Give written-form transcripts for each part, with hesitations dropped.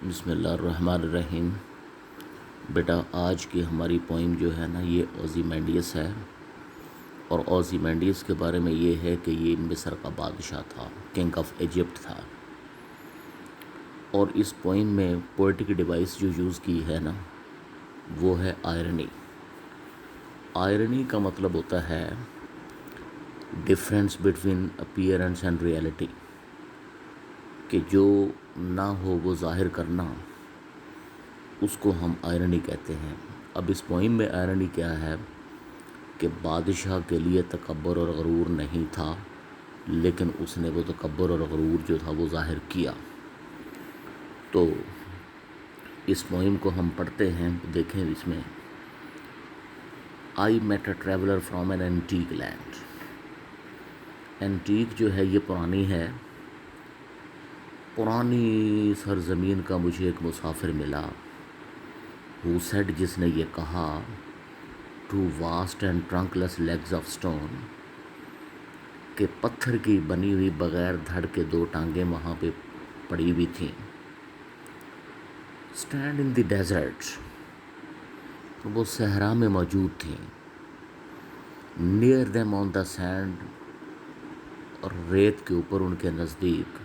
بسم اللہ الرحمن الرحیم۔ بیٹا آج کی ہماری پوئم جو ہے نا یہ اوزیمینڈیس ہے، اور اوزیمینڈیس کے بارے میں یہ ہے کہ یہ مصر کا بادشاہ تھا، کنگ آف ایجپٹ تھا۔ اور اس پوئم میں پوئٹک ڈیوائس جو یوز کی ہے نا وہ ہے آئرنی۔ آئرنی کا مطلب ہوتا ہے difference between appearance and reality, کہ جو نہ ہو وہ ظاہر کرنا، اس کو ہم آئرنی کہتے ہیں۔ اب اس پوئم میں آئرنی کیا ہے کہ بادشاہ کے لیے تکبر اور غرور نہیں تھا، لیکن اس نے وہ تکبر اور غرور جو تھا وہ ظاہر کیا۔ تو اس پوئم کو ہم پڑھتے ہیں، دیکھیں اس میں I met a traveler from an antique land۔ Antique جو ہے یہ پرانی ہے، پرانی سرزمین کا مجھے ایک مسافر ملا۔ who said، جس نے یہ کہا to vast and trunkless legs of stone، کہ پتھر کی بنی ہوئی بغیر دھڑ کے دو ٹانگیں وہاں پہ پڑی ہوئی تھیں۔ stand in the desert، وہ صحرا میں موجود تھیں۔ near them on the sand، اور ریت کے اوپر ان کے نزدیک۔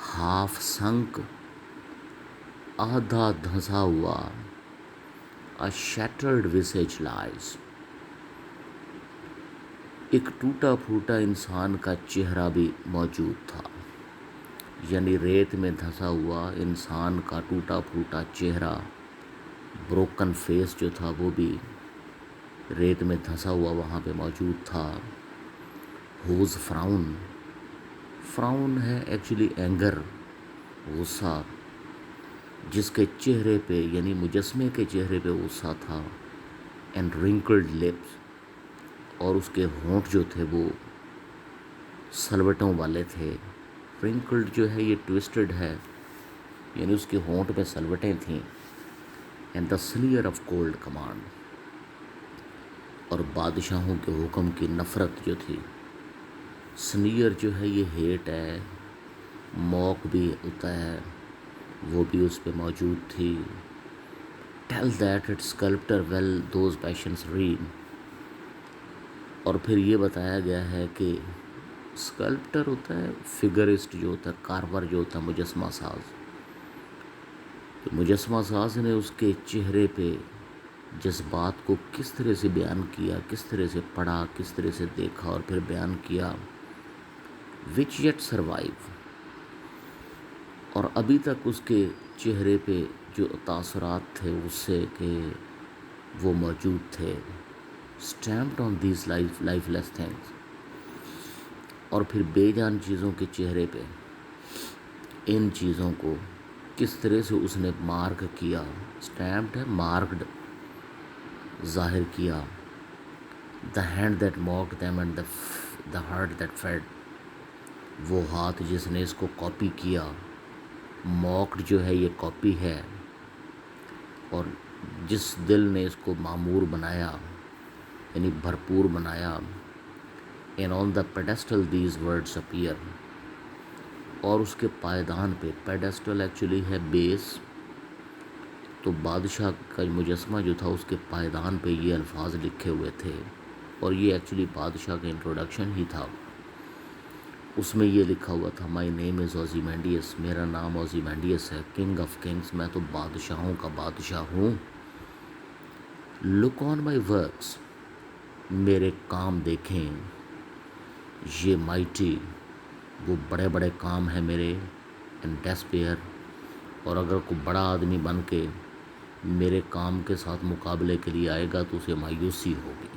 half sunk، آدھا دھنسا ہوا۔ a shattered visage lies، ایک ٹوٹا پھوٹا انسان کا چہرہ بھی موجود تھا، یعنی ریت میں دھنسا ہوا انسان کا ٹوٹا پھوٹا چہرہ، بروکن فیس جو تھا وہ بھی ریت میں دھنسا ہوا وہاں پہ موجود تھا۔ whose frown ہے ایکچولی اینگر، غصہ، جس کے چہرے پہ یعنی مجسمے کے چہرے پہ غصہ تھا۔ and wrinkled lips، اور اس کے ہونٹ جو تھے وہ سلوٹوں والے تھے۔ wrinkled جو ہے یہ ٹوسٹڈ ہے، یعنی اس کے ہونٹ پہ سلوٹیں تھیں۔ and the sneer of cold command، اور بادشاہوں کے حکم کی نفرت جو تھی۔ سنیئر جو ہے یہ ہیٹ ہے، موک بھی ہوتا ہے، وہ بھی اس پہ موجود تھی۔ Tell that it sculptor well those passions read، اور پھر یہ بتایا گیا ہے کہ اسکلپٹر ہوتا ہے فگرسٹ جو ہوتا ہے، کارور جو ہوتا ہے، مجسمہ ساز۔ تو مجسمہ ساز نے اس کے چہرے پہ جذبات کو کس طرح سے بیان کیا، کس طرح سے پڑھا، کس طرح سے دیکھا اور پھر بیان کیا۔ which yet survive، اور ابھی تک اس کے چہرے پہ جو تاثرات تھے اس سے کہ وہ موجود تھے۔ stamped on these lifeless things، اور پھر بے جان چیزوں کے چہرے پہ ان چیزوں کو کس طرح سے اس نے مارک کیا۔ stamped ہے مارکڈ، ظاہر کیا۔ the hand that mocked them and the heart that fed، وہ ہاتھ جس نے اس کو کاپی کیا۔ موکڈ جو ہے یہ کاپی ہے، اور جس دل نے اس کو معمور بنایا یعنی بھرپور بنایا۔ and on the pedestal these words appear، اور اس کے پائیدان پہ، پیڈسٹل ایکچولی ہے بیس، تو بادشاہ کا مجسمہ جو تھا اس کے پائیدان پہ یہ الفاظ لکھے ہوئے تھے، اور یہ ایکچولی بادشاہ کا انٹروڈکشن ہی تھا۔ اس میں یہ لکھا ہوا تھا مائی نیم از اوزیمینڈیس، میرا نام اوزیمینڈیس ہے، کنگ آف کنگس، میں تو بادشاہوں کا بادشاہ ہوں۔ لک آن مائی ورکس، میرے کام دیکھیں، یہ مائٹی، وہ بڑے بڑے کام ہیں میرے، ان ڈیسپیئر، اور اگر کوئی بڑا آدمی بن کے میرے کام کے ساتھ مقابلے کے لیے آئے گا تو اسے مایوسی ہوگی۔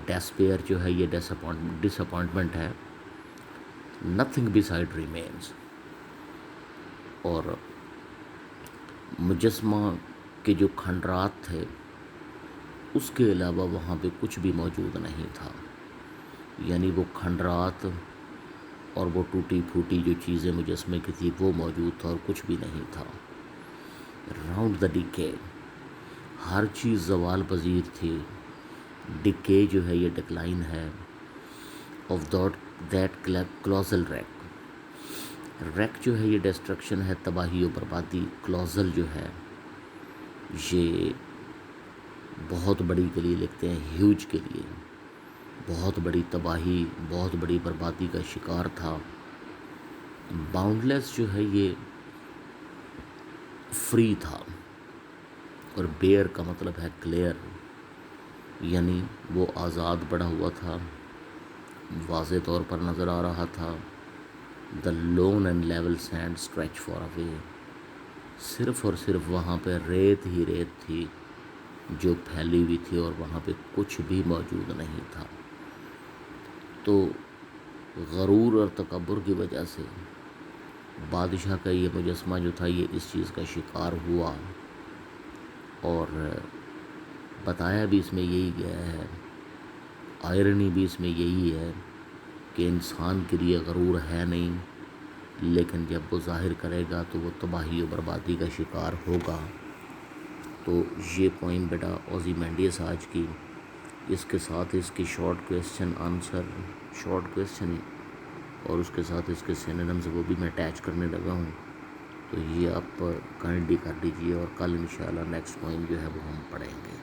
ڈیسپیئر جو ہے یہ ڈس اپوائنٹمنٹ ہے۔ نتھنگ beside remains، اور مجسمہ کے جو کھنڈرات تھے اس کے علاوہ وہاں پہ کچھ بھی موجود نہیں تھا، یعنی وہ کھنڈرات اور وہ ٹوٹی پھوٹی جو چیزیں مجسمے کی تھی وہ موجود تھا، اور کچھ بھی نہیں تھا۔ راؤنڈ دا ڈیکے، ہر چیز زوال پذیر تھی۔ ڈکے جو ہے یہ ڈکلائن ہے۔ آف دیٹ کلوزل ریک، ریک جو ہے یہ ڈسٹرکشن ہے، تباہی و بربادی. کلوزل جو ہے یہ بہت بڑی کے لیے لکھتے ہیں، ہیوج کے لیے، بہت بڑی تباہی، بہت بڑی بربادی کا شکار تھا. باؤنڈ لیس جو ہے یہ فری تھا، اور بیئر کا مطلب ہے کلیئر، یعنی وہ آزاد پڑا ہوا تھا، واضح طور پر نظر آ رہا تھا. The loan and level send stretch far away, صرف اور صرف وہاں پہ ریت ہی ریت تھی جو پھیلی ہوئی تھی، اور وہاں پہ کچھ بھی موجود نہیں تھا. تو غرور اور تکبر کی وجہ سے بادشاہ کا یہ مجسمہ جو تھا یہ اس چیز کا شکار ہوا، اور بتایا بھی اس میں یہی گیا ہے، آئرنی بھی اس میں یہی ہے کہ انسان کے لیے غرور ہے نہیں، لیکن جب وہ ظاہر کرے گا تو وہ تباہی و بربادی کا شکار ہوگا. تو یہ پوائنٹ بیٹا اوزیمینڈیس آج کی، اس کے ساتھ اس کی short question answer, short question اور اس کے ساتھ اس کے سینونمز وہ بھی میں اٹیچ کرنے لگا ہوں. تو یہ آپ کائنڈلی کر دیجئے، اور کل انشاءاللہ نیکسٹ پوائنٹ جو ہے وہ ہم پڑھیں گے.